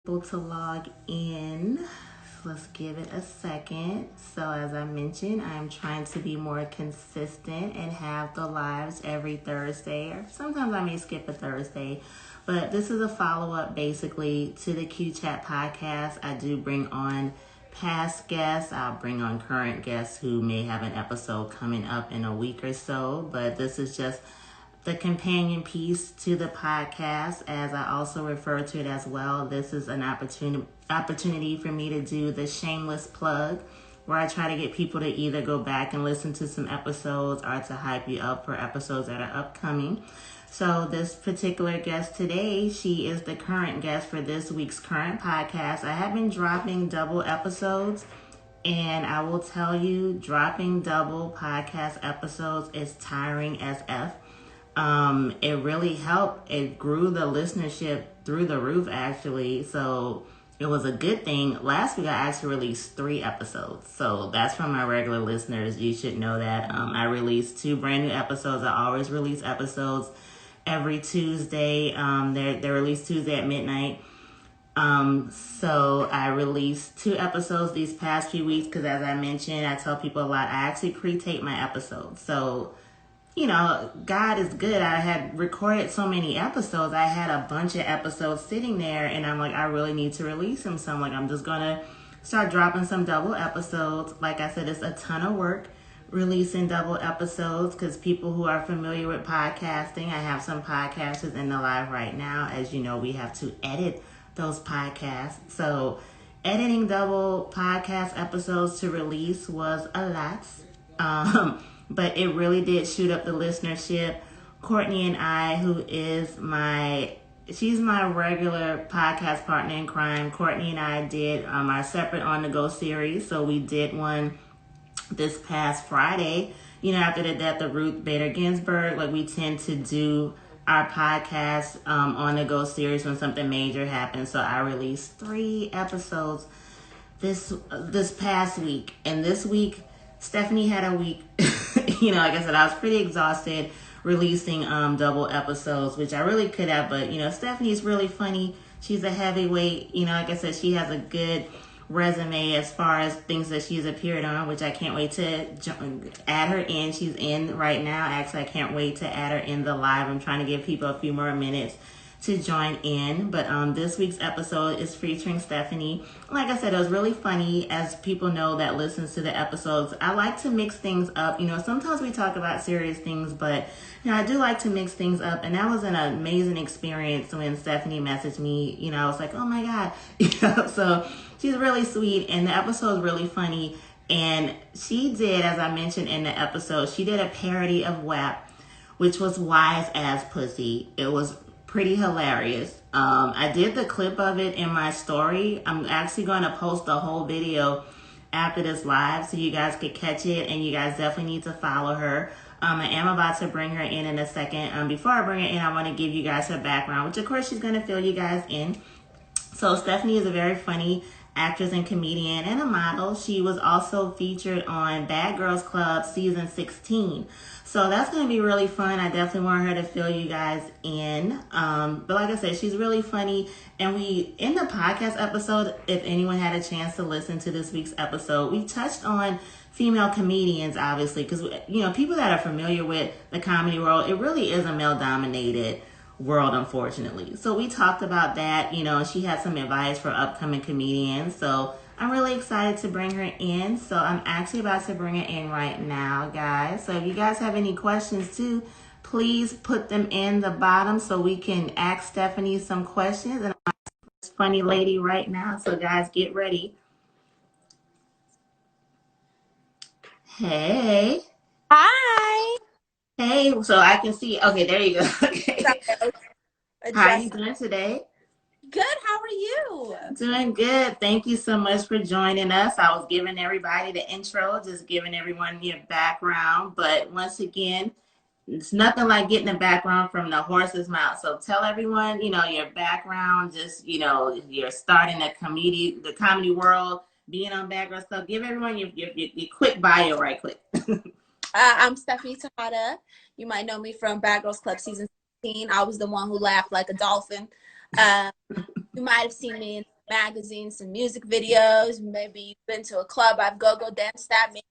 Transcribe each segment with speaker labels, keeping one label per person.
Speaker 1: Able to log in. Let's give it a second. So, as I mentioned, I'm trying to be more consistent and have the lives every Thursday, or sometimes I may skip a Thursday. But this is a follow up basically to the Q Chat podcast. I do bring on past guests, I'll bring on current guests who may have an episode coming up in a week or so. But this is just the companion piece to the podcast, as I also refer to it as well. This is an opportunity for me to do the shameless plug, where I try to get people to either go back and listen to some episodes or to hype you up for episodes that are upcoming. So this particular guest today, she is the current guest for this week's current podcast. I have been dropping double episodes, and I will tell you, dropping double podcast episodes is tiring as F. It really helped. It grew the listenership through the roof, actually. So it was a good thing. Last week, I actually released 3 episodes. So that's for my regular listeners. You should know that. I released 2 brand new episodes. I always release episodes every Tuesday. They're released Tuesday at midnight. So I released 2 episodes these past few weeks because, as I mentioned, I tell people a lot, I actually pre-tape my episodes. So God is good. I had recorded so many episodes. I had a bunch of episodes sitting there, and I'm like, I really need to release them. So I'm like, I'm just going to start dropping some double episodes. Like I said, it's a ton of work releasing double episodes because people who are familiar with podcasting, I have some podcasters in the live right now. As you know, we have to edit those podcasts. So editing double podcast episodes to release was a lot. But it really did shoot up the listenership. Courtney and I, she's my regular podcast partner in crime. Courtney and I did our separate On The Go series. So we did one this past Friday, after the death of Ruth Bader Ginsburg. Like, we tend to do our podcast On The Go series when something major happens. So I released 3 episodes this past week. And this week, Stephanie had a week. Like I said, I was pretty exhausted releasing double episodes, which I really could have. But, Stephanie's really funny. She's a heavyweight. Like I said, she has a good resume as far as things that she's appeared on, which I can't wait to add her in. She's in right now. Actually, I can't wait to add her in the live. I'm trying to give people a few more minutes to join in. But this week's episode is featuring Stephanie. Like I said, it was really funny. As people know that listens to the episodes, I like to mix things up. Sometimes we talk about serious things, but I do like to mix things up. And that was an amazing experience when Stephanie messaged me. I was like, oh my God. So she's really sweet, and the episode is really funny. And she did, as I mentioned in the episode, she did a parody of WAP, which was Wise Ass Pussy. It was pretty hilarious. I did the clip of it in my story. I'm actually going to post the whole video after this live so you guys could catch it, and you guys definitely need to follow her. I am about to bring her in a second. Before I bring her in, I want to give you guys her background, which of course she's going to fill you guys in. So Stephanie is a very funny actress and comedian and a model. She was also featured on Bad Girls Club season 16. So that's going to be really fun. I definitely want her to fill you guys in. But like I said, she's really funny. And in the podcast episode, if anyone had a chance to listen to this week's episode, we touched on female comedians, obviously, because, people that are familiar with the comedy world, it really is a male-dominated world, unfortunately. So we talked about that. She had some advice for upcoming comedians. So I'm really excited to bring her in. So I'm actually about to bring her in right now, guys. So if you guys have any questions too, please put them in the bottom so we can ask Stephanie some questions. And I'm this funny lady right now. So guys, get ready. Hey.
Speaker 2: Hi.
Speaker 1: Hey. So I can see. Okay, there you go. Okay.
Speaker 2: So,
Speaker 1: How are you doing today?
Speaker 2: Good. How are you?
Speaker 1: Doing good. Thank you so much for joining us. I was giving everybody the intro, just giving everyone your background. But once again, it's nothing like getting a background from the horse's mouth. So tell everyone, your background, just, you're starting the comedy world, being on background stuff. Give everyone your quick bio right quick.
Speaker 2: I'm Stephanie Tejada. You might know me from Bad Girls Club season 16. I was the one who laughed like a dolphin. You might have seen me in magazines, some music videos. Maybe you've been to a club I've go-go danced at. Maybe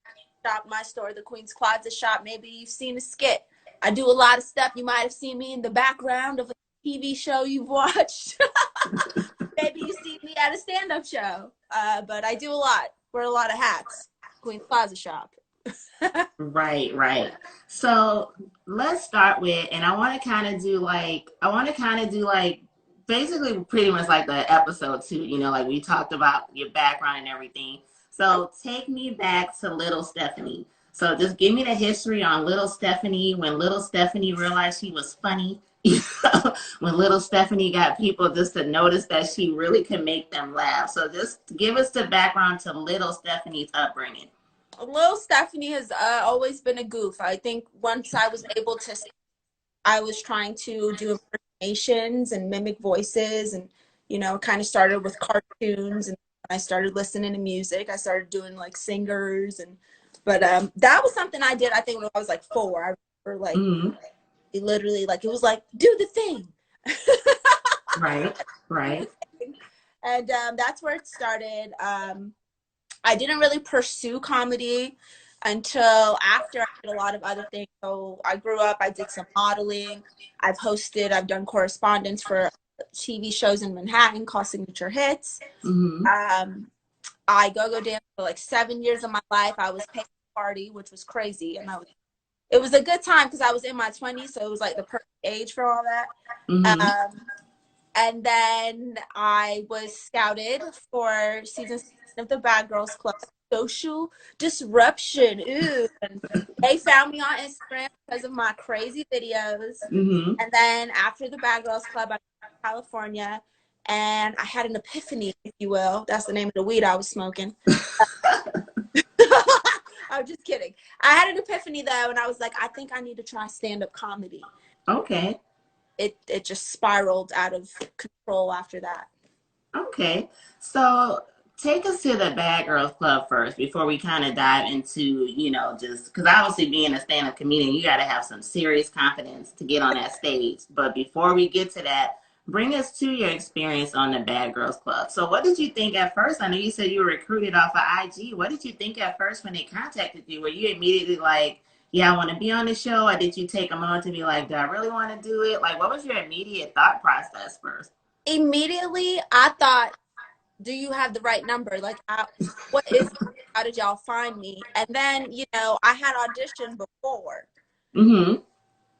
Speaker 2: shop my store, the Queen's Closet Shop. Maybe you've seen a skit. I do a lot of stuff. You might have seen me in the background of a TV show you've watched. Maybe you see me at a stand-up show. But I do a lot. Wear a lot of hats. Queen's Closet Shop.
Speaker 1: Right, right. So let's start with, and I want to kind of do like basically pretty much like the episode two, like we talked about your background and everything. So take me back to little Stephanie. So just give me the history on little Stephanie, when little Stephanie realized she was funny. When little Stephanie got people just to notice that she really could make them laugh. So just give us the background to little Stephanie's upbringing.
Speaker 2: Little Stephanie has always been a goof. I think once I was able to, I was trying to do impersonations and mimic voices, and kind of started with cartoons, and I started listening to music. I started doing like singers, but that was something I did. I think when I was like 4, I remember like it literally like it was like do the thing.
Speaker 1: Right, right.
Speaker 2: And that's where it started. I didn't really pursue comedy until after I did a lot of other things. So I grew up, I did some modeling. I've done correspondence for TV shows in Manhattan called Signature Hits. I go danced for like 7 years of my life. I was paid to party, which was crazy. And it was a good time because I was in my 20s. So it was like the perfect age for all that. And then I was scouted for season 6 of the Bad Girls Club. Social disruption. Ooh. And they found me on Instagram because of my crazy videos. And then after the Bad Girls Club, I went to California and I had an epiphany, if you will. That's the name of the weed I was smoking. I'm just kidding. I had an epiphany though, and I was like, I think I need to try stand-up comedy.
Speaker 1: Okay.
Speaker 2: It just spiraled out of control after that.
Speaker 1: Okay. So take us to the Bad Girls Club first before we kind of dive into, just because obviously being a stand-up comedian, you got to have some serious confidence to get on that stage. But before we get to that, bring us to your experience on the Bad Girls Club. So what did you think at first? I know you said you were recruited off of IG. What did you think at first when they contacted you? Were you immediately like, yeah, I want to be on the show? Or did you take a moment to be like, do I really want to do it? Like, what was your immediate thought process first?
Speaker 2: Immediately, I thought, do you have the right number? Like, what is it? How did y'all find me? And then, I had auditioned before.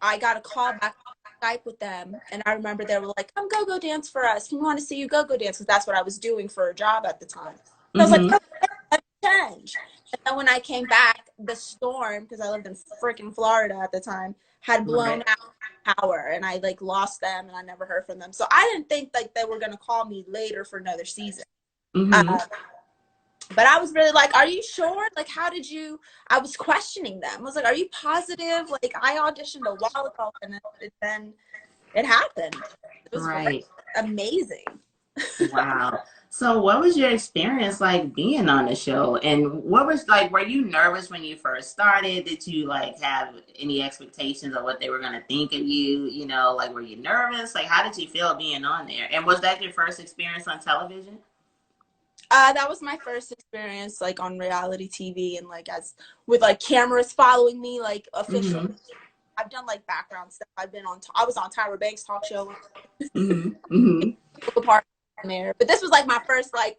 Speaker 2: I got a call back on Skype with them. And I remember they were like, come go dance for us. We want to see you go dance. Because that's what I was doing for a job at the time. And I was like, let me change. And then when I came back, the storm, because I lived in freaking Florida at the time, had blown out power, and I like lost them, and I never heard from them. So I didn't think like they were gonna call me later for another season. But I was really like, are you sure? Like, how did you? I was questioning them. I was like, are you positive? Like, I auditioned a while ago, and then it happened. It was great. Amazing.
Speaker 1: Wow. So what was your experience like being on the show? And what was like, were you nervous when you first started? Did you like have any expectations of what they were going to think of you? Like, were you nervous? Like, how did you feel being on there? And was that your first experience on television?
Speaker 2: That was my first experience like on reality TV, and like with like cameras following me, like officially. I've done like background stuff. I was on Tyra Banks' talk show. Part in there, but this was like my first like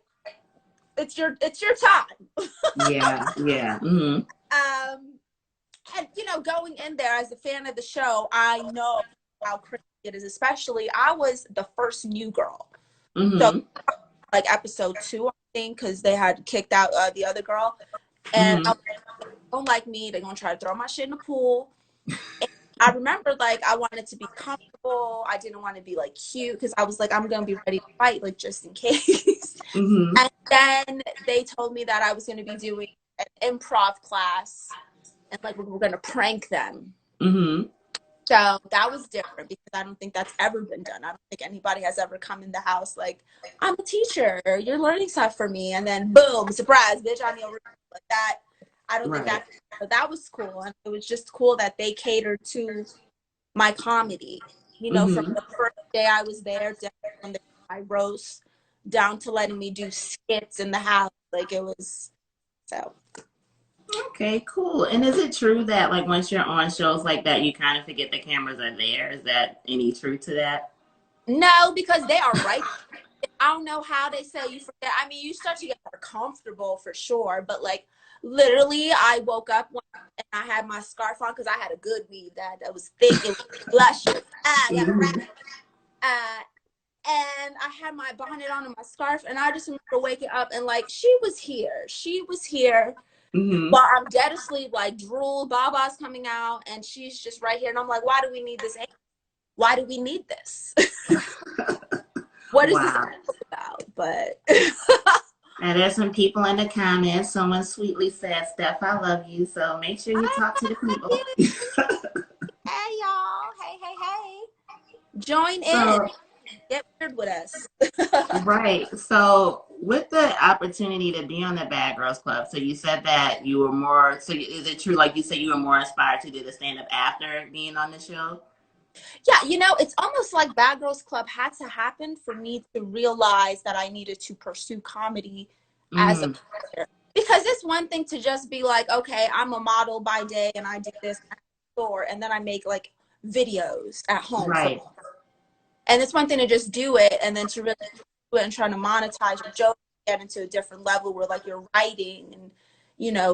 Speaker 2: it's your time.
Speaker 1: Yeah.
Speaker 2: And going in there as a fan of the show, I know how crazy it is. Especially, I was the first new girl, so like episode 2, I think, because they had kicked out the other girl, and I was like, they don't like me. They're gonna try to throw my shit in the pool. And I remember like I wanted to be comfortable. I didn't want to be like cute because I was like, I'm gonna be ready to fight, like just in case. And then they told me that I was gonna be doing an improv class, and like we were gonna prank them. So that was different because I don't think that's ever been done. I don't think anybody has ever come in the house like, I'm a teacher, you're learning stuff for me, and then boom, surprise, bitch, I'm your like that. I don't think that was cool. And it was just cool that they catered to my comedy. From the first day I was there, from my roast, down to letting me do skits in the house. Like it was so.
Speaker 1: Okay, cool. And is it true that like once you're on shows like that, you kind of forget the cameras are there? Is that any truth to that?
Speaker 2: No, because they are right. I don't know how they say you forget. I mean, you start to get more comfortable for sure, but like literally, I woke up and I had my scarf on because I had a good weave that was thick and luscious. I got a wrap. Uh, and I had my bonnet on and my scarf, and I just remember waking up and like she was here. She was here.
Speaker 1: Mm-hmm.
Speaker 2: While I'm dead asleep, like drool, Baba's coming out, and she's just right here. And I'm like, why do we need this? Why do we need this? What is this
Speaker 1: Wow.
Speaker 2: about? But
Speaker 1: And there's some people in the comments. Someone sweetly said, Steph, I love you. So make sure you talk to the people.
Speaker 2: hey y'all, hey, join in,
Speaker 1: So,
Speaker 2: get weird with us.
Speaker 1: right. So, with the opportunity to be on the Bad Girls Club, so you said that you were more, so is it true, like you said, you were more inspired to do the stand up after being on the show?
Speaker 2: Yeah, it's almost like Bad Girls Club had to happen for me to realize that I needed to pursue comedy as a
Speaker 1: Mm,
Speaker 2: career. Because it's one thing to just be like, okay, I'm a model by day and I do this at the store, and then I make like videos at home for,
Speaker 1: right.
Speaker 2: and it's one thing to just do it and then to really do it and trying to monetize your joke, get into a different level where like you're writing and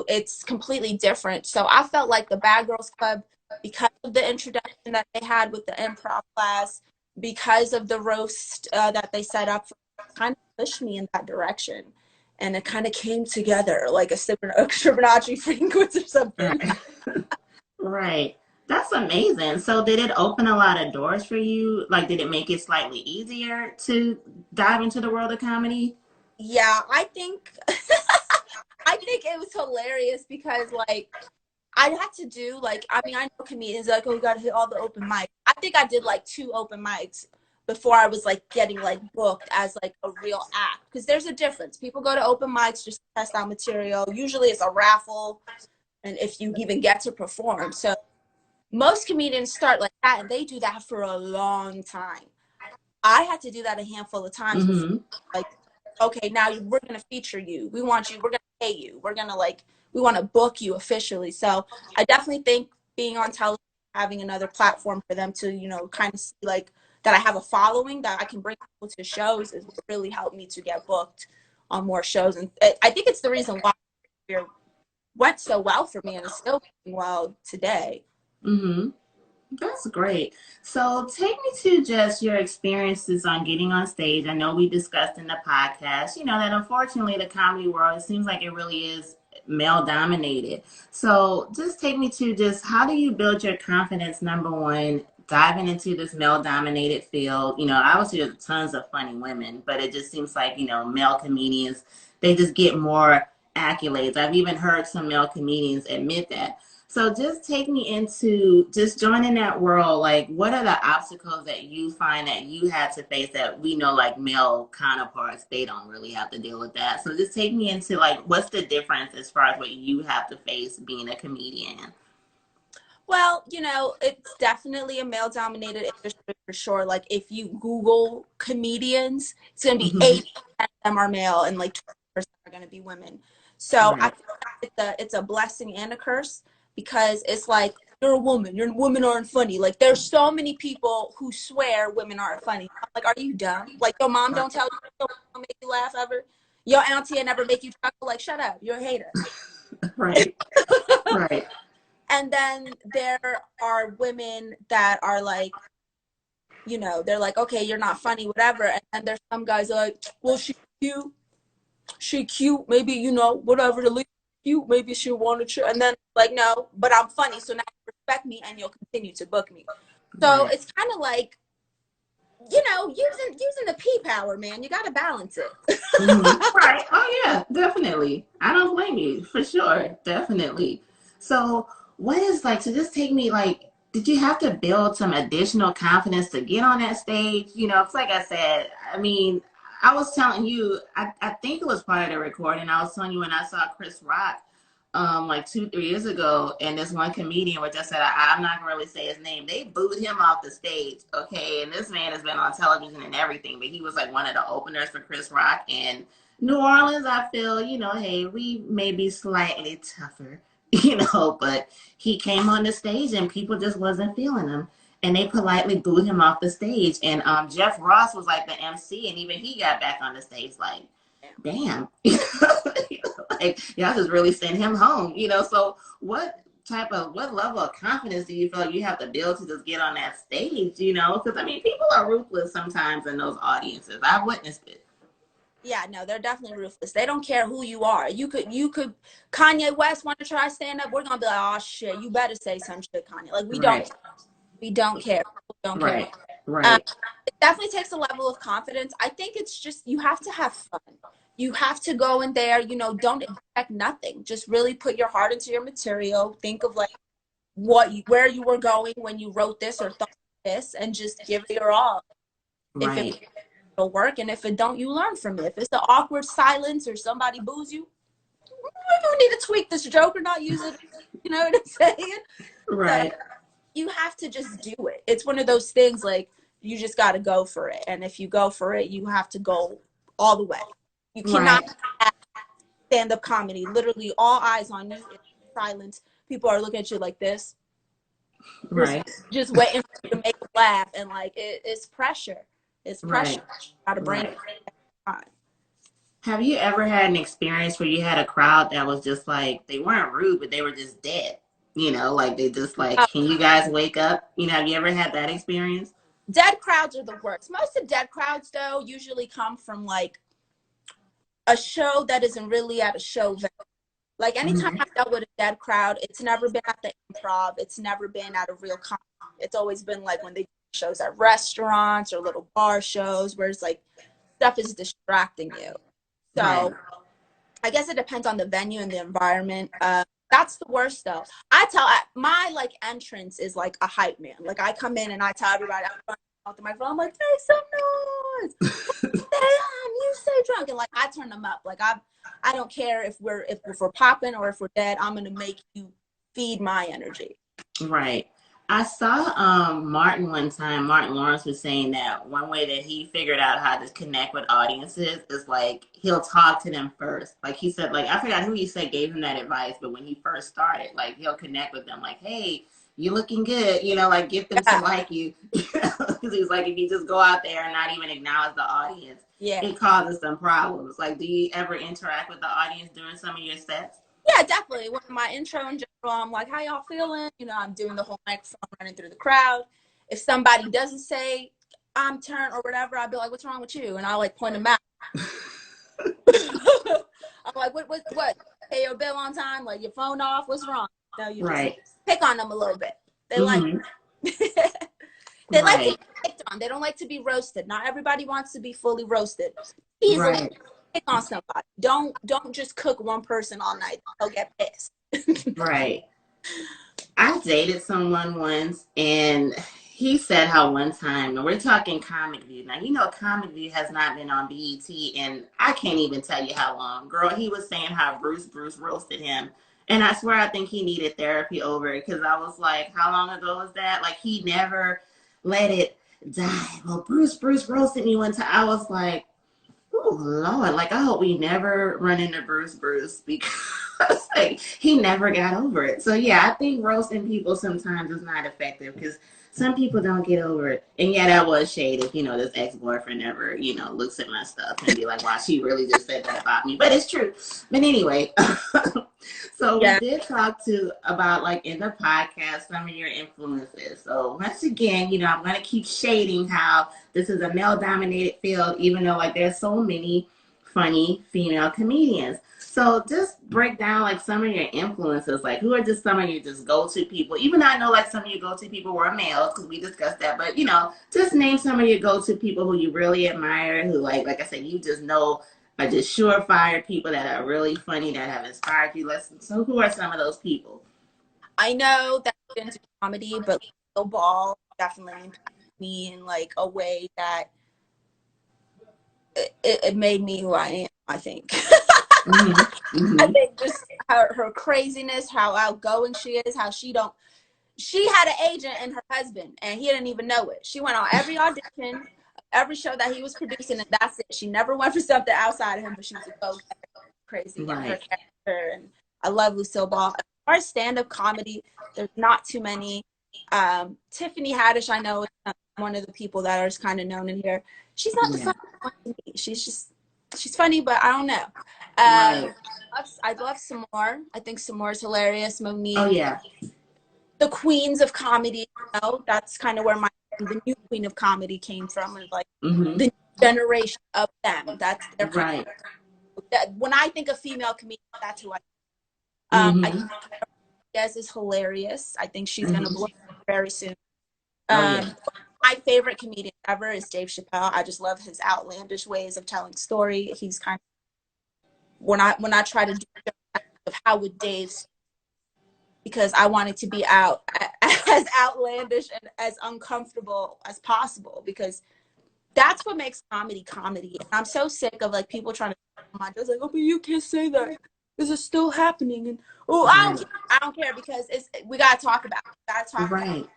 Speaker 2: it's completely different. So I felt like the Bad Girls Club, because of the introduction that they had with the improv class, because of the roast that they set up, kind of pushed me in that direction. And it kind of came together like a Fibonacci frequency or something.
Speaker 1: Right. Right. That's amazing. So did it open a lot of doors for you? Like, did it make it slightly easier to dive into the world of comedy?
Speaker 2: Yeah, I think I think it was hilarious because like I had to do like, I mean, I know comedians like, oh, you got to hit all the open mics. I think I did like 2 open mics before I was like getting like booked as like a real act, because there's a difference. People go to open mics just to test out material. Usually it's a raffle, and if you even get to perform. So most comedians start like that, and they do that for a long time. I had to do that a handful of times before,
Speaker 1: Mm-hmm.
Speaker 2: like, okay, now we're going to feature you. We want you. We're going to pay you. We're going to like, we want to book you officially. So I definitely think being on television, having another platform for them to, kind of see like that I have a following that I can bring people to shows is what really helped me to get booked on more shows. And I think it's the reason why it went so well for me and is still going well today.
Speaker 1: Mm-hmm. That's great. So take me to just your experiences on getting on stage. I know we discussed in the podcast, that unfortunately the comedy world, it seems like it really is male dominated. So just take me to just how do you build your confidence, number one, diving into this male dominated field? Obviously there's tons of funny women, but it just seems like, male comedians, they just get more accolades. I've even heard some male comedians admit that. So just take me into just joining that world. Like, what are the obstacles that you find that you had to face that we know, like male counterparts, they don't really have to deal with that. So just take me into like, what's the difference as far as what you have to face being a comedian?
Speaker 2: Well, it's definitely a male dominated industry for sure. Like if you Google comedians, it's going to be
Speaker 1: Mm-hmm.
Speaker 2: 80% of them are male and like 20% are going to be women. So I
Speaker 1: Right.
Speaker 2: feel like it's a blessing and a curse, because it's like you're a woman, women aren't funny. Like there's so many people who swear women aren't funny. I'm like, are you dumb? Like your mom don't tell you, don't make you laugh ever. Your auntie never make you chuckle. Like shut up, you're a hater.
Speaker 1: Right. Right.
Speaker 2: And then there are women that are like, they're like, okay, you're not funny, whatever. And then there's some guys like, well, cute. She cute. Maybe, whatever, the least cute. Maybe she'll want to. And then like, no, but I'm funny. So now you respect me and you'll continue to book me. So
Speaker 1: Right.
Speaker 2: it's kind of like, using the P power, man. You got to balance it.
Speaker 1: Mm-hmm. Right. Oh yeah, definitely. I don't blame you for sure. Definitely. So what is like to just take me like did you have to build some additional confidence to get on that stage? It's like I said, I mean, I was telling you, I think it was part of the recording. I was telling you when I saw Chris Rock like 2, 3 years ago, and this one comedian, which I said I'm not gonna really say his name, they booed him off the stage. Okay, and this man has been on television and everything, but he was like one of the openers for Chris Rock in New Orleans. I feel, hey, we may be slightly tougher, but he came on the stage and people just wasn't feeling him. And they politely booed him off the stage. And Jeff Ross was like the MC, and even he got back on the stage like, damn, like y'all just really sent him home, So what level of confidence do you feel like you have to build to just get on that stage, Because I mean, people are ruthless sometimes in those audiences. I've witnessed it.
Speaker 2: Yeah, no, they're definitely ruthless. They don't care who you are. You could Kanye West want to try stand up. We're gonna be like, oh shit, you better say some shit, Kanye. Like we don't care. We don't care.
Speaker 1: Right.
Speaker 2: It definitely takes a level of confidence. I think it's just you have to have fun. You have to go in there, don't expect nothing. Just really put your heart into your material. Think of like where you were going when you wrote this or thought this, and just give it your all.
Speaker 1: Right.
Speaker 2: If it'll work, and if it don't, you learn from it. If it's the awkward silence or somebody boos you, maybe we need to tweak this joke or not use it. You know what I'm saying?
Speaker 1: Right.
Speaker 2: So you have to just do it. It's one of those things like you just got to go for it. And if you go for it, you have to go all the way. You cannot stand up comedy. Literally all eyes on you in silence. People are looking at you like this.
Speaker 1: Right.
Speaker 2: Just waiting for you to make a laugh. And like, it's pressure. It's pressure. Got to bring it on.
Speaker 1: Have you ever had an experience where you had a crowd that was just like, they weren't rude, but they were just dead? Like they just like, can you guys wake up? Have you ever had that experience?
Speaker 2: Dead crowds are the worst. Most of dead crowds, though, usually come from like a show that isn't really at a show venue. Like anytime I've dealt with a dead crowd, it's never been at the Improv. It's never been at a real concert. It's always been like when they do shows at restaurants or little bar shows where it's like stuff is distracting you. So I guess it depends on the venue and the environment. That's the worst though. My like entrance is like a hype man. Like I come in and I tell everybody out the microphone, I'm like, make some noise. Damn, you stay drunk. And like I turn them up. Like I don't care if we're popping or if we're dead. I'm gonna make you feed my energy.
Speaker 1: Right. I saw Martin one time. Martin Lawrence was saying that one way that he figured out how to connect with audiences is like he'll talk to them first. Like he said, like I forgot who he said gave him that advice, but when he first started, like he'll connect with them, like, hey, you looking good, like get them to like you. Because he's like, if you just go out there and not even acknowledge the audience, it causes some problems. Like, do you ever interact with the audience during some of your sets?
Speaker 2: Yeah, definitely. With my intro in general, I'm like, how y'all feeling? I'm doing the whole microphone running through the crowd. If somebody doesn't say I'm turned or whatever, I'll be like, what's wrong with you? And I'll like point them out. I'm like, what? Pay your bill on time? Like your phone off? What's wrong? No, you just pick on them a little bit. They like they like to be picked on. They don't like to be roasted. Not everybody wants to be fully roasted. Easily pick on somebody. Don't just cook one person all night. They'll get pissed.
Speaker 1: Right. I dated someone once, and he said how one time, and we're talking Comic View. Now, Comic View has not been on BET, and I can't even tell you how long. Girl, he was saying how Bruce roasted him. And I swear I think he needed therapy over it, because I was like, how long ago was that? Like, he never let it die. Well, Bruce roasted me one time. I was like, oh, Lord, like, I hope we never run into Bruce because like, he never got over it. So, yeah, I think roasting people sometimes is not effective because some people don't get over it. And, yeah, that was shade if, this ex-boyfriend ever, looks at my stuff and be like, wow, she really just said that about me. But it's true. But anyway, so we did talk about, like, in the podcast, some of your influences. So, once again, I'm going to keep shading how this is a male-dominated field, even though, like, there's so many funny female comedians. So just break down, like, some of your influences. Like, who are just some of your just go-to people? Even though I know, like, some of your go-to people were males, because we discussed that. But, just name some of your go-to people who you really admire, who, like I said, you just know are just surefire people that are really funny, that have inspired you. So who are some of those people?
Speaker 2: I know that I get into comedy, but Lil Ball definitely impacted me in, like, a way that it made me who I am, I think.
Speaker 1: Mm-hmm.
Speaker 2: I
Speaker 1: Mm-hmm.
Speaker 2: think just her craziness, how outgoing she is, how she had an agent and her husband, and he didn't even know it. She went on every audition, every show that he was producing, and that's it. She never went for something outside of him, but she was a go crazy and her
Speaker 1: Right.
Speaker 2: character. And I love Lucille Ball. As far as stand-up comedy, there's not too many. Tiffany Haddish, I know, is one of the people that are kind of known in here. She's not the
Speaker 1: Yeah.
Speaker 2: funny one to me. She's funny, but I don't know.
Speaker 1: Right.
Speaker 2: I love Samore. I think Samore is hilarious.
Speaker 1: Oh
Speaker 2: Monique,
Speaker 1: yeah.
Speaker 2: the queens of comedy. That's kind of where the new queen of comedy came from, and like
Speaker 1: Mm-hmm.
Speaker 2: the new generation of them. That's their kind
Speaker 1: Right.
Speaker 2: of, that, when I think of female comedians, that's who I think
Speaker 1: Mm-hmm.
Speaker 2: Yes is hilarious. I think she's gonna blow
Speaker 1: Mm-hmm.
Speaker 2: up very soon.
Speaker 1: Oh yeah.
Speaker 2: My favorite comedian ever is Dave Chappelle. I just love his outlandish ways of telling story. He's kind of when I try to do of how would Dave, because I want it to be out as outlandish and as uncomfortable as possible, because that's what makes comedy comedy. And I'm so sick of like people trying to my just like, oh, but you can't say that. This is still happening. And oh,
Speaker 1: Right.
Speaker 2: I don't care because we gotta talk about it. We gotta talk about it.
Speaker 1: Right.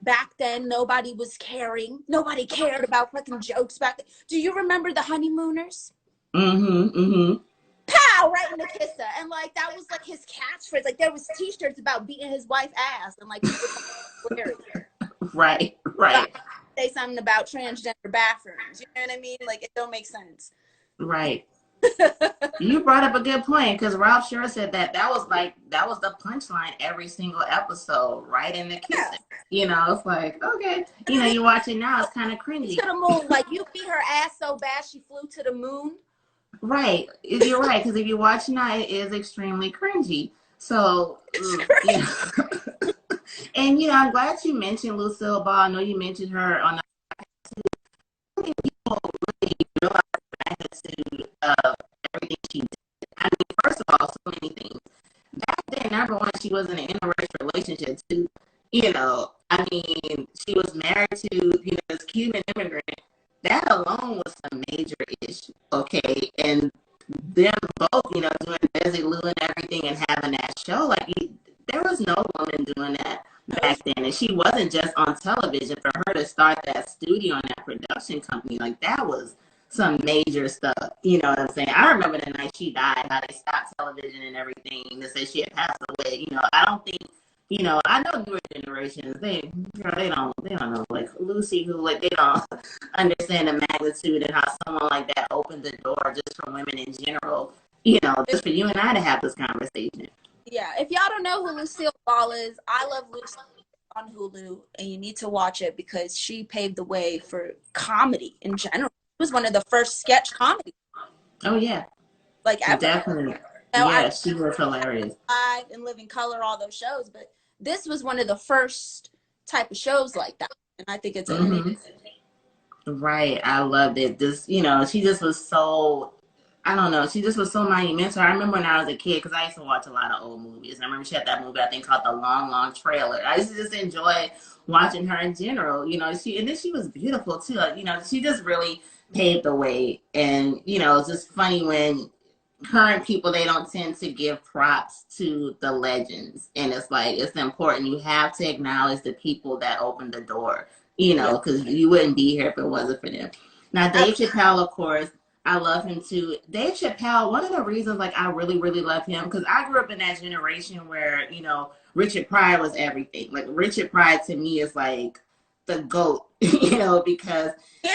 Speaker 2: Back then nobody was caring. Nobody cared about fucking jokes back then. Do you remember the honeymooners?
Speaker 1: Mm-hmm. Mm-hmm.
Speaker 2: Pow, right in the kisser. And like that was like his catchphrase. Like there was t-shirts about beating his wife's ass, and like people hilarious.
Speaker 1: Right.
Speaker 2: But
Speaker 1: Right.
Speaker 2: say something about transgender bathrooms. You know what I mean? Like it don't make sense.
Speaker 1: Right. You brought up a good point because Ralph sure said that was the punchline every single episode, right in the
Speaker 2: Yeah.
Speaker 1: kissing. It's like, okay,
Speaker 2: And then
Speaker 1: you watch it now, it's kind of cringy.
Speaker 2: to the moon, like you beat her ass so bad she flew to the moon.
Speaker 1: Right. You're right, because if you watch now, it is extremely cringy. So, yeah. And, I'm glad you mentioned Lucille Ball. I know you mentioned her on the I think people really realize the magnitude of everything she did. I mean, first of all, so many things. Back then, number one, she was in an interracial relationship too. I mean, she was married to, this Cuban immigrant. That alone was a major issue, okay? And them both, doing Desi Lou and everything and having that show, like, there was no woman doing that back then. And she wasn't just on television. For her to start that studio and that production company, like, that was some major stuff. You know what I'm saying? I remember the night she died, how they stopped television and everything. They said she had passed away. I don't think, I know newer generations, they don't know, like Lucy, who, like, they don't understand the magnitude and how someone like that opened the door just for women in general, just for you and I to have this conversation.
Speaker 2: Yeah, if y'all don't know who Lucille Ball is, I love Lucy on Hulu, and you need to watch it because she paved the way for comedy in general. It was one of the first sketch comedies.
Speaker 1: Oh yeah,
Speaker 2: like ever.
Speaker 1: Definitely. Yeah, she was hilarious.
Speaker 2: Live and Living Color, all those shows, but this was one of the first type of shows like that, and I think it's
Speaker 1: right. I loved it. Just she just was so. I don't know. She just was so monumental. I remember when I was a kid, because I used to watch a lot of old movies. I remember she had that movie, I think, called The Long, Long Trailer. I used to just enjoy watching her in general. And then she was beautiful too. She just really paved the way. And, it's just funny when current people, they don't tend to give props to the legends. And it's like, it's important. You have to acknowledge the people that opened the door, because you wouldn't be here if it wasn't for them. Now, Dave Chappelle, of course, I love him too. Dave Chappelle, one of the reasons, like, I really, really love him, because I grew up in that generation where, Richard Pryor was everything. Like, Richard Pryor to me is like the GOAT, because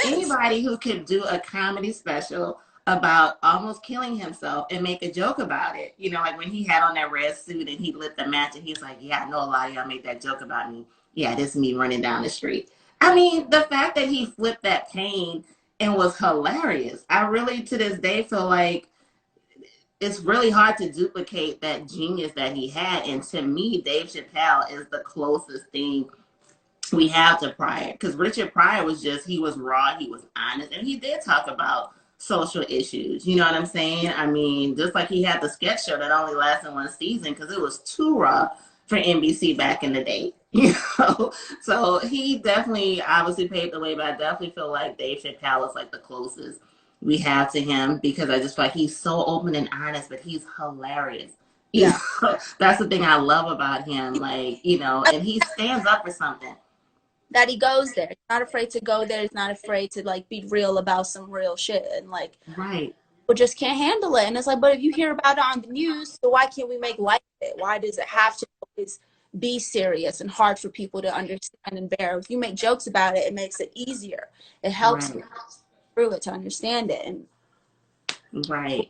Speaker 1: anybody who could do a comedy special about almost killing himself and make a joke about it, like when he had on that red suit and he lit the match and he's like, yeah, I know a lot of y'all make that joke about me. Yeah, this is me running down the street. I mean, the fact that he flipped that pain and was hilarious. I really, to this day, feel like it's really hard to duplicate that genius that he had. And to me, Dave Chappelle is the closest thing we have to Pryor. Because Richard Pryor was he was raw, he was honest, and he did talk about social issues. You know what I'm saying? I mean, just like he had the sketch show that only lasted one season because it was too raw for NBC back in the day. So he definitely obviously paved the way, but I definitely feel like Dave Chappelle is like the closest we have to him, because I just feel like he's so open and honest, but he's hilarious. You
Speaker 2: Yeah.
Speaker 1: know, that's the thing I love about him. Like, you know, and he stands up for something.
Speaker 2: That he goes there. He's not afraid to go there. He's not afraid to like be real about some real shit. And like,
Speaker 1: Right.
Speaker 2: people just can't handle it. And it's like, but if you hear about it on the news, so why can't we make light of it? Why does it have to always be serious and hard for people to understand and bear? If you make jokes about it, it makes it easier. It helps
Speaker 1: Right.
Speaker 2: through it to understand it. And
Speaker 1: Right.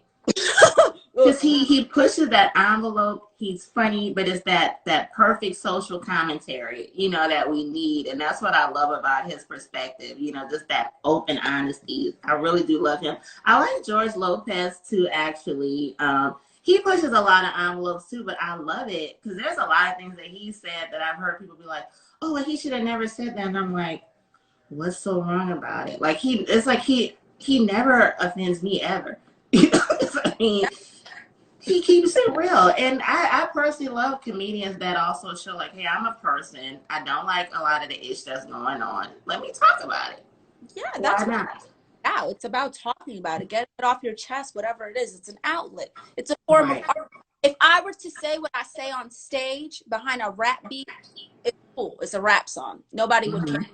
Speaker 1: Because he pushes that envelope. He's funny, but it's that perfect social commentary, you know, that we need. And that's what I love about his perspective, you know, just that open honesty. I really do love him. I like George Lopez too, actually. He pushes a lot of envelopes too, but I love it because there's a lot of things that he said that I've heard people be like, oh, well, he should have never said that. And I'm like, what's so wrong about it? Like it's like he never offends me ever. I mean, he keeps it real. And I personally love comedians that also show like, hey, I'm a person. I don't like a lot of the ish that's going on. Let me talk about it.
Speaker 2: yeah,
Speaker 1: Why
Speaker 2: that's what
Speaker 1: not?
Speaker 2: it's about. It's about talking about it, get it off your chest, whatever it is. It's an outlet. It's a form of
Speaker 1: Right.
Speaker 2: art. If I were to say what I say on stage behind a rap beat, it's cool. It's a rap song. Nobody would care.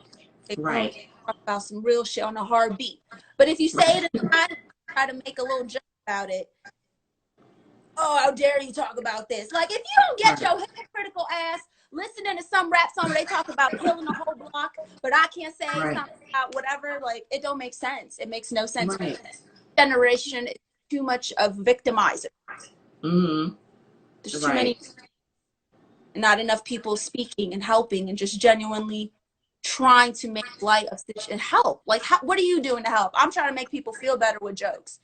Speaker 2: They won't
Speaker 1: Right.
Speaker 2: talk about some real shit on a hard beat. But if you say it in silence, try to make a little joke about it, oh, how dare you talk about this? Like, if you don't get
Speaker 1: Right.
Speaker 2: your hypocritical ass listening to some rap song where they talk about killing a whole block, but I can't say
Speaker 1: Right.
Speaker 2: something about whatever, like, it don't make sense. It makes no sense.
Speaker 1: Right.
Speaker 2: Generation is too much of victimizer.
Speaker 1: Mm-hmm.
Speaker 2: There's too many,
Speaker 1: Right.
Speaker 2: not enough people speaking and helping and just genuinely trying to make light of this and help. Like, what are you doing to help? I'm trying to make people feel better with jokes.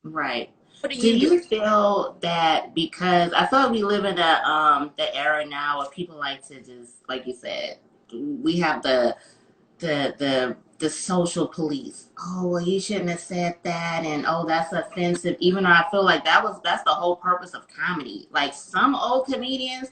Speaker 1: Right.
Speaker 2: What are
Speaker 1: Do
Speaker 2: you doing?
Speaker 1: you feel that, because I feel like we live in the era now where people like to just, like you said, we have the social police. Oh, well, you shouldn't have said that, and oh, that's offensive. Even though I feel like that's the whole purpose of comedy. Like some old comedians,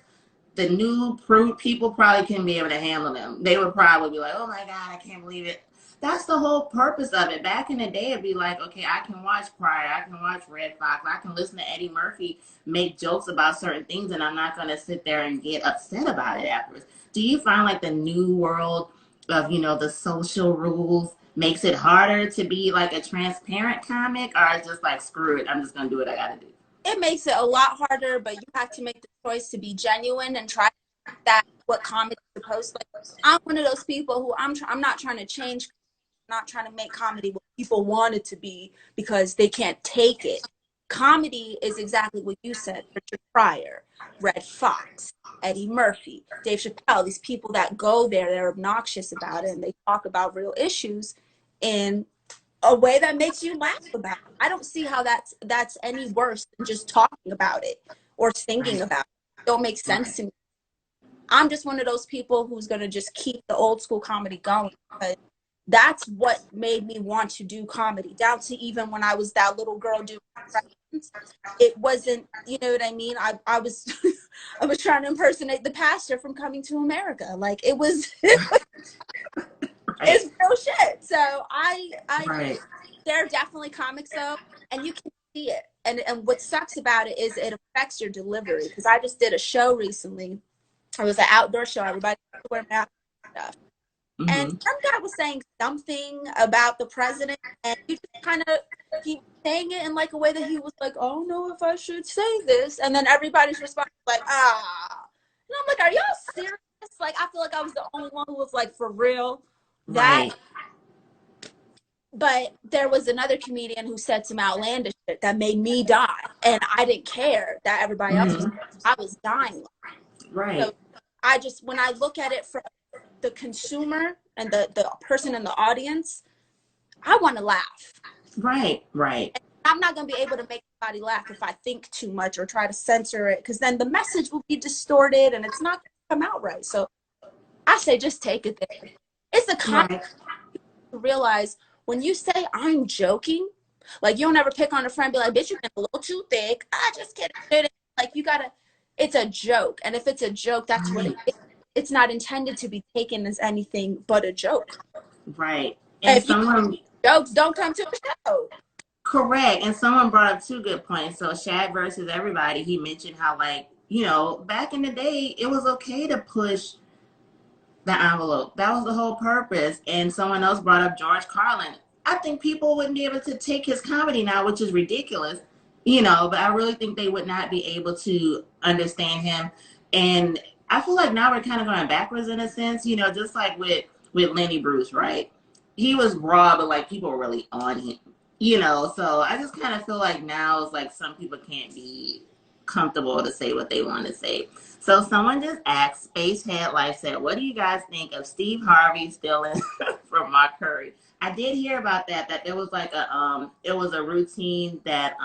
Speaker 1: the new people probably couldn't be able to handle them. They would probably be like, oh my God, I can't believe it. That's the whole purpose of it. Back in the day, it'd be like, okay, I can watch Pryor, I can watch Red Fox, I can listen to Eddie Murphy make jokes about certain things, and I'm not going to sit there and get upset about it afterwards. Do you find like the new world of, you know, the social rules makes it harder to be like a transparent comic, or it's just like, screw it, I'm just going to do what I got to do?
Speaker 2: It makes it a lot harder, but you have to make the choice to be genuine and try that what comedy is supposed to. Like, I'm one of those people who I'm not trying to change, not trying to make comedy what people want it to be because they can't take it. Comedy is exactly what you said. Richard Pryor, Red Fox, Eddie Murphy, Dave Chappelle, these people that go there, they're obnoxious about it and they talk about real issues in a way that makes you laugh about it. I don't see how that's any worse than just talking about it or
Speaker 1: Right.
Speaker 2: singing about it. It don't make sense
Speaker 1: Right.
Speaker 2: to me. I'm just one of those people who's going to just keep the old school comedy going because that's what made me want to do comedy, down to even when I was that little girl doing impressions. It wasn't, you know what I mean? I was I was trying to impersonate the pastor from Coming to America. Like it was it's
Speaker 1: Right.
Speaker 2: real shit. So I
Speaker 1: Right.
Speaker 2: there are definitely comics though, and you can see it. And what sucks about it is it affects your delivery. Because I just did a show recently. It was an outdoor show. Everybody had to wear masks and stuff. And
Speaker 1: Mm-hmm.
Speaker 2: some guy was saying something about the president, and you just kind of keep saying it in like a way that he was like, "I don't know if I should say this," and then everybody's response was like, "Ah," and I'm like, "Are y'all serious?" Like, I feel like I was the only one who was like, "For real?" That,
Speaker 1: Right.
Speaker 2: but there was another comedian who said some outlandish shit that made me die, and I didn't care that everybody else was.
Speaker 1: Mm-hmm.
Speaker 2: I was dying. So
Speaker 1: Right.
Speaker 2: I just, when I look at it from the consumer and the person in the audience, I want to laugh.
Speaker 1: Right. Right.
Speaker 2: And I'm not going to be able to make somebody laugh if I think too much or try to censor it, because then the message will be distorted and it's not going to come out right. So I say just take it there. It's a concept
Speaker 1: Right.
Speaker 2: to realize when you say I'm joking, like you don't ever pick on a friend, be like, bitch, you've been a little too thick. I just kidding. Like you gotta, it's a joke. And if it's a joke, that's what it is. It's not intended to be taken as anything but a joke.
Speaker 1: Right.
Speaker 2: And
Speaker 1: And
Speaker 2: if you
Speaker 1: someone,
Speaker 2: jokes, don't come to a show.
Speaker 1: Correct. And someone brought up two good points. So Shad versus everybody, he mentioned how, like, back in the day, it was okay to push the envelope. That was the whole purpose. And someone else brought up George Carlin. I think people wouldn't be able to take his comedy now, which is ridiculous, but I really think they would not be able to understand him. And I feel like now we're kind of going backwards in a sense, just like with Lenny Bruce, right? He was raw, but like people were really on him, so I just kind of feel like now it's like some people can't be comfortable to say what they want to say. So someone just asked, Space Head Life said, what do you guys think of Steve Harvey stealing from Mark Curry? I did hear about that there was like it was a routine that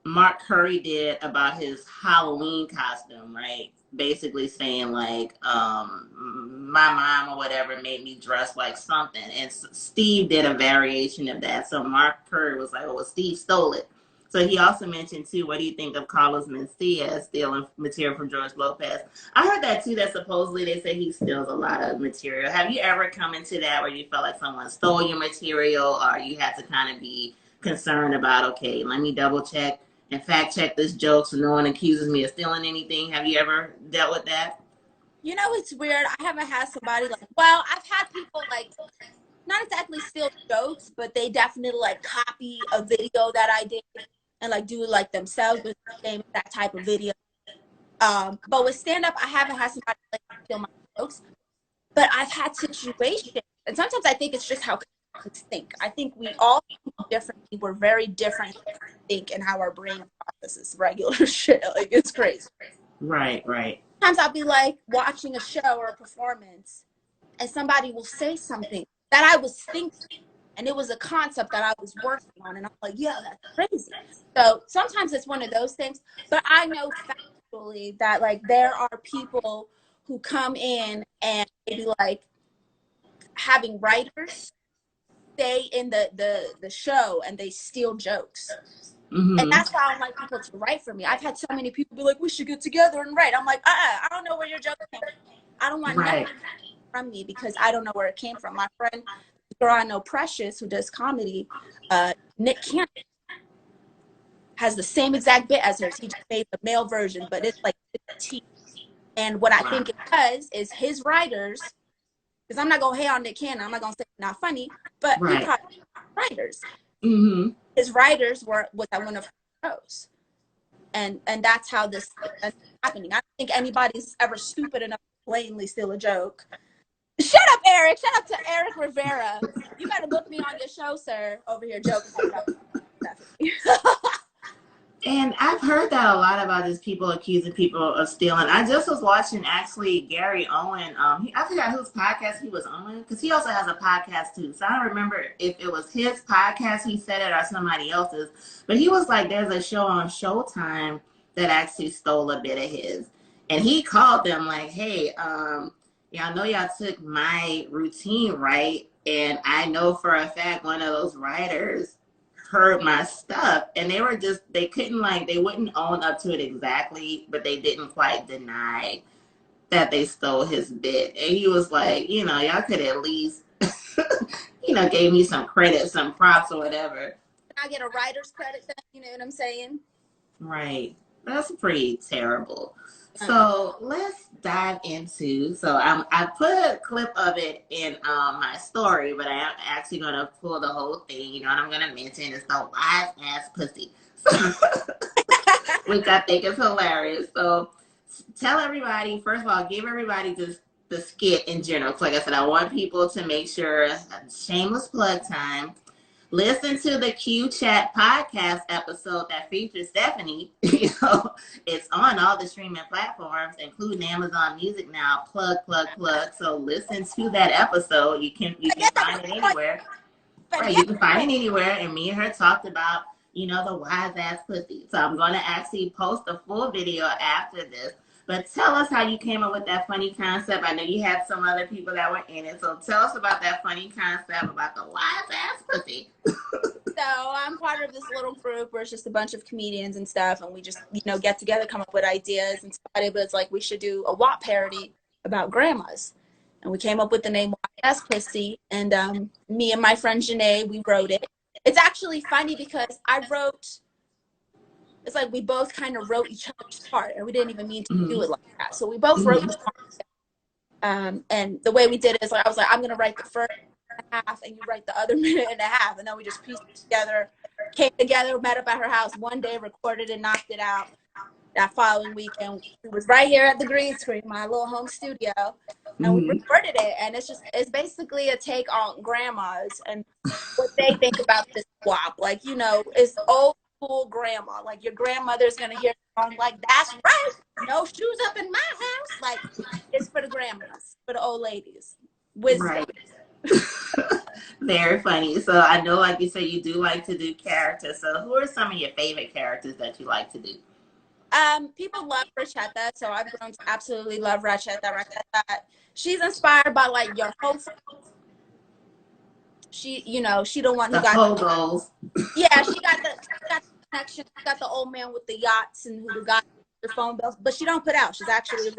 Speaker 1: Mark Curry did about his Halloween costume, right? Basically saying like, my mom or whatever made me dress like something. And Steve did a variation of that. So Mark Curry was like, oh, well, Steve stole it. So he also mentioned too, what do you think of Carlos Mencia stealing material from George Lopez? I heard that too, that supposedly they say he steals a lot of material. Have you ever come into that where you felt like someone stole your material, or you had to kind of be concerned about, okay, let me double check and fact check this joke so no one accuses me of stealing anything? Have you ever dealt with that?
Speaker 2: It's weird. I haven't had somebody like, well, I've had people like not exactly steal jokes, but they definitely like copy a video that I did and like do it like themselves with the same that type of video. But with stand up, I haven't had somebody like steal my jokes, but I've had situations, and sometimes I think it's just how kids think. I think we all think differently. We're very different, I think, in how our brain processes regular shit. Like, it's crazy.
Speaker 1: Right, right.
Speaker 2: Sometimes I'll be like watching a show or a performance, and somebody will say something that I was thinking, and it was a concept that I was working on, and I'm like, yeah, that's crazy. So sometimes it's one of those things, but I know factually that like there are people who come in and maybe like having writers stay in the show and they steal jokes.
Speaker 1: Mm-hmm.
Speaker 2: And that's why I don't like people to write for me. I've had so many people be like, we should get together and write. I'm like, I don't know where your joke came from. I don't want nothing from me because I don't know where it came from. My friend, the girl I know, Precious, who does comedy, Nick Cannon, has the same exact bit as hers. He just made the male version, but it's like T. And what I think it does is his writers, because I'm not going to hate on Nick Cannon. I'm not going to say it's not funny, but he probably writers.
Speaker 1: Mm-hmm.
Speaker 2: His writers was at one of her shows. And that's how this is happening. I don't think anybody's ever stupid enough to blatantly steal a joke. Shut up, Eric. Shout out to Eric Rivera. You got to book me on your show, sir. Over here joking.
Speaker 1: And I've heard that a lot about just people accusing people of stealing. I just was watching actually Gary Owen. I forgot whose podcast he was on, because he also has a podcast too. So I don't remember if it was his podcast he said it or somebody else's. But he was like, there's a show on Showtime that actually stole a bit of his, and he called them like, hey, y'all know y'all took my routine, right? And I know for a fact one of those writers heard my stuff, and they wouldn't own up to it exactly, but they didn't quite deny that they stole his bit. And he was like, y'all could at least gave me some credit, some props or whatever.
Speaker 2: Can I get a writer's credit then? You know what I'm saying?
Speaker 1: Right. That's pretty terrible. So let's dive into. So I put a clip of it in my story, but I am actually gonna pull the whole thing. You know what I'm gonna mention is the wise ass pussy, which I think is hilarious. So tell everybody, first of all, give everybody just the skit in general. Like I said, I want people to make sure, shameless plug time. Listen to the Q Chat podcast episode that features Stephanie. It's on all the streaming platforms, including Amazon Music now. Plug. So listen to that episode. You can find it anywhere. Right, you can find it anywhere. And me and her talked about, the wise ass pussy. So I'm going to actually post a full video after this. But tell us how you came up with that funny concept. I know you had some other people that were in it. So tell us about that funny concept about the wise ass pussy.
Speaker 2: So I'm part of this little group where it's just a bunch of comedians and stuff. And we just, get together, come up with ideas. And somebody was like, we should do a WAP parody about grandmas. And we came up with the name Wise Ass Pussy. And me and my friend Janae, we wrote it. It's actually funny because it's like we both kind of wrote each other's part, and we didn't even mean to do it like that. So we both wrote the song. And the way we did it is like I was like, I'm gonna write the first half, and you write the other minute and a half, and then we just pieced it together, came together, met up at her house one day, recorded and knocked it out. That following weekend, it was right here at the green screen, my little home studio, and we recorded it. And it's basically a take on grandmas and what they think about this WAP. Like, you know, it's old school grandma. Like your grandmother's gonna hear the song like, "That's right, no shoes up in my house." Like, it's for the grandmas, for the old ladies. Wisdom.
Speaker 1: Right. Very funny. So I know, like you said, you do like to do characters. So who are some of your favorite characters that you like to do?
Speaker 2: People love Rachetta, so I've grown to absolutely love Rachetta. She's inspired by like your host. She, you know, she the one who
Speaker 1: The
Speaker 2: got
Speaker 1: Hogos.
Speaker 2: Yeah, she got the connection. She got the old man with the yachts and who got the phone bills, but she don't put out. She's actually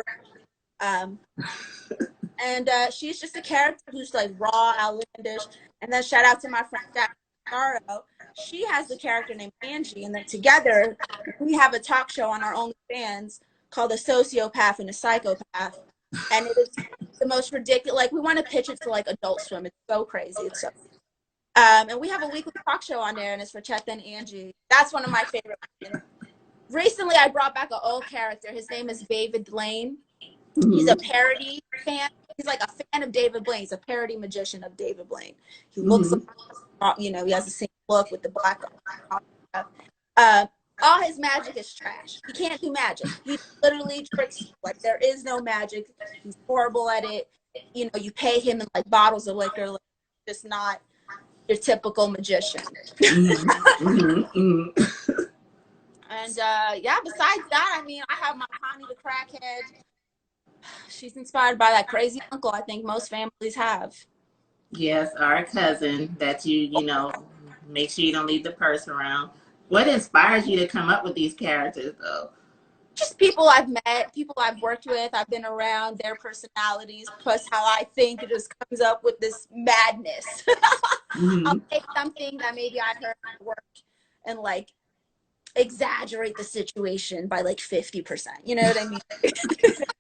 Speaker 2: and she's just a character who's like raw, outlandish. And then shout out to my friend Jack Sparrow. She has the character named Angie, and then together we have a talk show on our OnlyFans called A Sociopath and a Psychopath, and it is the most ridiculous. Like, we want to pitch it to like Adult Swim. It's so crazy. It's so. And we have a weekly talk show on there, and it's for Chet and Angie. That's one of my favorite ones. Recently, I brought back an old character. His name is David Blaine. He's a parody fan. He's like a fan of David Blaine. He's a parody magician of David Blaine. He looks like, you know, he has the same look with the black all his magic is trash. He can't do magic. He literally tricks you. Like, there is no magic. He's horrible at it. You know, you pay him in like bottles of liquor. Like, just not your typical magician. And yeah, besides that, I mean, I have my Connie the crackhead. She's inspired by that crazy uncle I think most families have.
Speaker 1: Yes, our cousin that you know, make sure you don't leave the purse around. What inspires you to come up with these characters, though?
Speaker 2: Just people I've met, people I've worked with, I've been around, their personalities, plus how I think it just comes up with this madness. I'll take something that maybe I've heard at work and like exaggerate the situation by like 50%. You know what I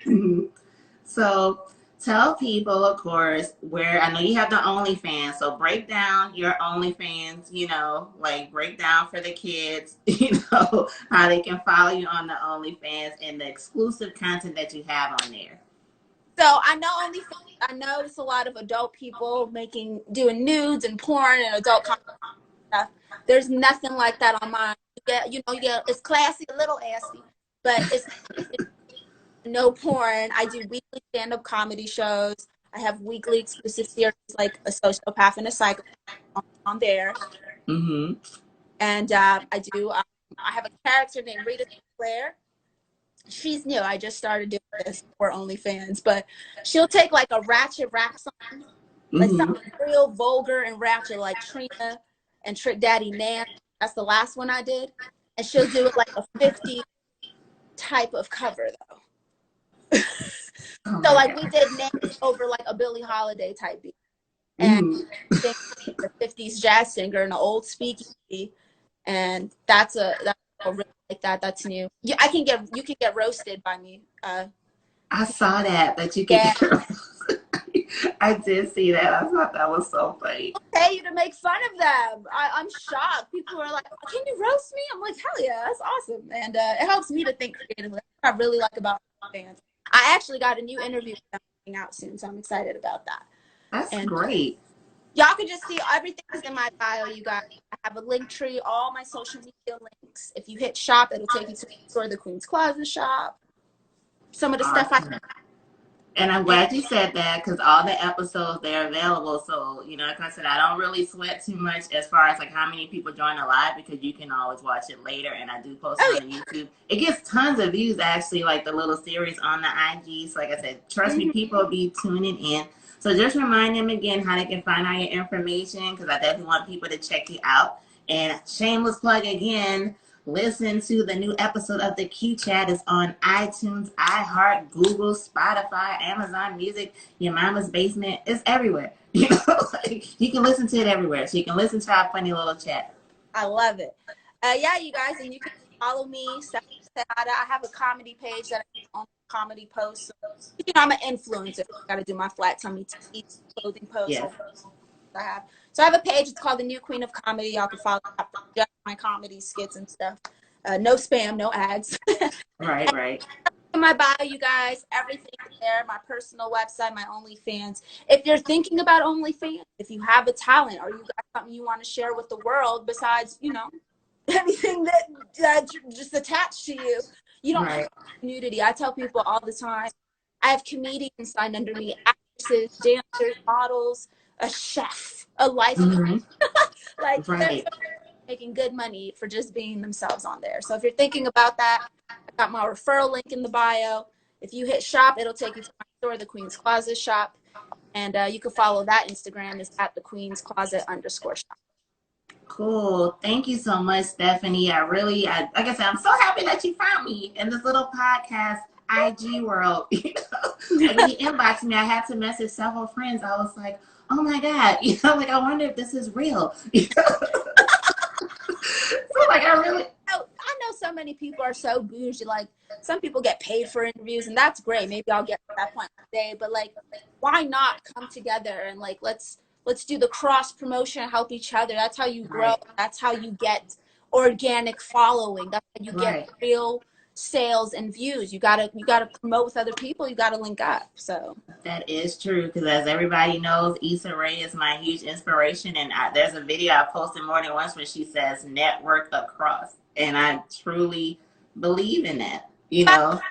Speaker 2: mean?
Speaker 1: So tell people, of course, where I know you have the OnlyFans. So break down your OnlyFans, you know, like break down for the kids, you know, how they can follow you on the OnlyFans and the exclusive content that you have on there.
Speaker 2: So I know it's a lot of adult people doing nudes and porn and adult content stuff. There's nothing like that on mine. It's classy, a little assy, but it's no porn. I do weekly stand-up comedy shows. I have weekly exclusive series like A Sociopath and a Psychopath on there. And I have a character named Rita Claire. She's new. I just started doing this for OnlyFans, but she'll take like a ratchet rap song, like something real vulgar and ratchet, like Trina and Trick Daddy Nan. That's the last one I did, and she'll do it like a 50 type of cover though. So like we did Nan over like a Billie Holiday type beat, and the 50s jazz singer and an old speakeasy, and that's a really like that. That's new. You can get roasted by me.
Speaker 1: I saw that you can. Yeah. I did see that. I thought that was so funny.
Speaker 2: I'll pay you to make fun of them. I'm shocked. People are like, "Can you roast me?" I'm like, "Hell yeah, that's awesome!" And it helps me to think creatively. That's what I really like about fans. I actually got a new interview coming out soon, so I'm excited about that.
Speaker 1: That's great.
Speaker 2: Y'all can just see everything is in my bio. You got, I have a link tree, all my social media links. If you hit shop, it'll take you to the store, the Queen's Closet shop. Some of the stuff
Speaker 1: and I'm glad you said that because all the episodes, they're available. So, you know, like I said, I don't really sweat too much as far as like how many people join the live because you can always watch it later. And I do post it on YouTube. It gets tons of views, actually, like the little series on the IG. So like I said, trust me, people will be tuning in. So just remind them again how they can find out your information because I definitely want people to check you out. And shameless plug again, listen to the new episode of the Q Chat. It's on iTunes, iHeart, Google, Spotify, Amazon Music, your mama's basement. It's everywhere. You know, like, you can listen to it everywhere. So you can listen to our funny little chat.
Speaker 2: I love it. Yeah, you guys, and you can follow me, Tejada. I have a comedy page that I on comedy posts. So, you know, I'm an influencer. I got to do my flat tummy tea clothing posts.
Speaker 1: Yes.
Speaker 2: I have. So I have a page. It's called The New Queen of Comedy. Y'all can follow just my comedy skits and stuff. No spam, no ads.
Speaker 1: Right.
Speaker 2: In my bio, you guys, everything is there. My personal website, my OnlyFans. If you're thinking about OnlyFans, if you have a talent or you got something you want to share with the world besides, you know, anything that just attached to you, you don't have nudity. I tell people all the time, I have comedians signed under me, actresses, dancers, models, a chef, a life coach. Like they're making good money for just being themselves on there. So if you're thinking about that, I got my referral link in the bio. If you hit shop, it'll take you to my store, the Queen's Closet shop. And you can follow that Instagram is at the Queen's Closet _shop.
Speaker 1: Cool. Thank you so much, Stephanie. Like I said, I'm so happy that you found me in this little podcast IG world. You know, like when you inboxed me, I had to message several friends. I was like, oh my God, you know, like I wonder if this is real. You know? So like I
Speaker 2: know so many people are so bougie. Like some people get paid for interviews, and that's great. Maybe I'll get to that point one day. But like, why not come together and like let's do the cross promotion, help each other. That's how you grow. That's how you get organic following. That's how you get real sales and views. You gotta promote with other people. You gotta link up. So
Speaker 1: that is true, because as everybody knows, Issa Rae is my huge inspiration, and there's a video I posted more than once where she says network across, and I truly believe in that. You know,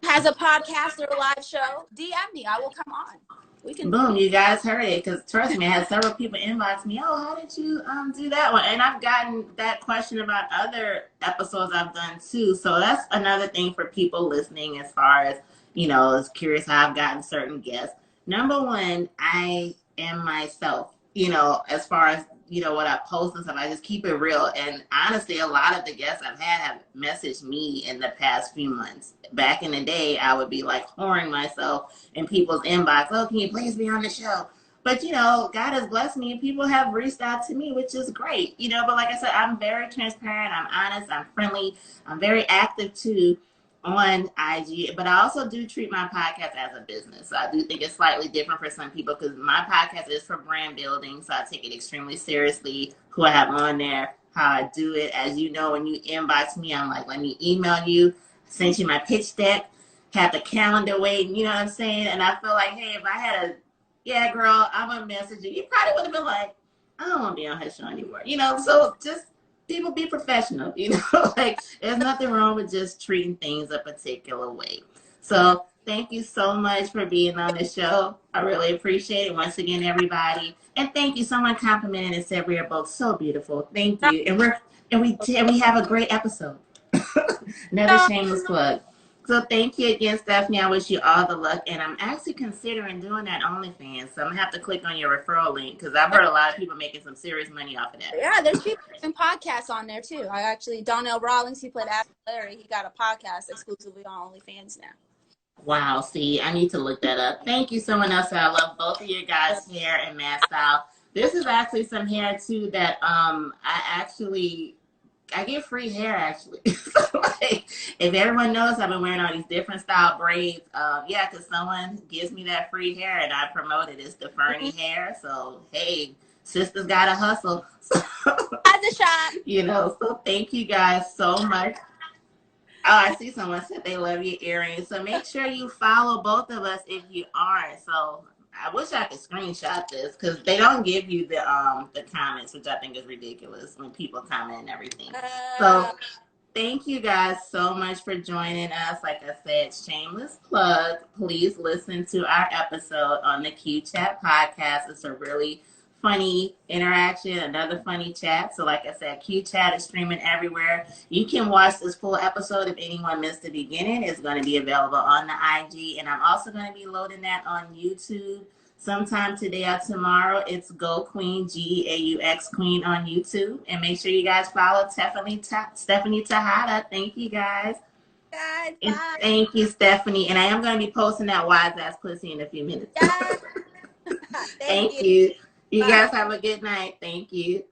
Speaker 2: has a podcast or a live show, DM me. I will come on. We can.
Speaker 1: Boom, you guys heard it, because trust me, I had several people inbox me, oh, how did you do that one? And I've gotten that question about other episodes I've done too. So that's another thing for people listening, as far as, you know, is curious how I've gotten certain guests. Number one, I am myself, you know, as far as, you know, what I post and stuff. I just keep it real. And honestly, a lot of the guests I've had have messaged me in the past few months. Back in the day, I would be like whoring myself in people's inbox. Oh, can you please be on the show? But, you know, God has blessed me and people have reached out to me, which is great, you know. But like I said, I'm very transparent. I'm honest. I'm friendly. I'm very active too on IG. But I also do treat my podcast as a business. So I do think it's slightly different for some people, because my podcast is for brand building. So I take it extremely seriously, who I have on there, how I do it. As you know, when you inbox me, I'm like, let me email you, send you my pitch deck, have the calendar waiting, you know what I'm saying? And I feel like, hey, if I had yeah, girl, I'm going to message you, you probably would have been like, I don't want to be on her show anymore. You know, so just people be professional, you know, like there's nothing wrong with just treating things a particular way. So thank you so much for being on the show. I really appreciate it. Once again, everybody. And thank you. Someone complimented and said we are both so beautiful. Thank you. And we have a great episode. Another shameless plug. So thank you again, Stephanie. I wish you all the luck. And I'm actually considering doing that OnlyFans. So I'm going to have to click on your referral link, because I've heard a lot of people making some serious money off of that.
Speaker 2: Yeah, there's people doing podcasts on there too. I actually, Donnell Rawlings, he played Adam Larry. He got a podcast exclusively on OnlyFans now.
Speaker 1: Wow, see, I need to look that up. Thank you, someone else. I love both of your guys' hair and mask style. This is actually some hair too that I get free hair actually. So like, if everyone knows, I've been wearing all these different style braids. Yeah, because someone gives me that free hair and I promote it. It's the Fernie hair. So hey, sisters gotta hustle. So,
Speaker 2: at the shop.
Speaker 1: You know, so thank you guys so much. Oh, I see someone said they love your earrings. So make sure you follow both of us if you aren't. So I wish I could screenshot this, because they don't give you the comments, which I think is ridiculous when people comment and everything. So thank you guys so much for joining us. Like I said, shameless plug. Please listen to our episode on the Q Chat podcast. It's a really funny interaction, another funny chat. So like I said, Q Chat is streaming everywhere. You can watch this full episode if anyone missed the beginning. It's going to be available on the IG, and I'm also going to be loading that on YouTube sometime today or tomorrow. It's Go Queen, GEAUX Queen on YouTube. And make sure you guys follow Stephanie Tejada. Thank you guys.
Speaker 2: Bye.
Speaker 1: Thank you, Stephanie. And I am going to be posting that wise ass pussy in a few minutes.
Speaker 2: Thank
Speaker 1: Thank
Speaker 2: you.
Speaker 1: you. You
Speaker 2: Bye.
Speaker 1: guys have a good night. Thank you.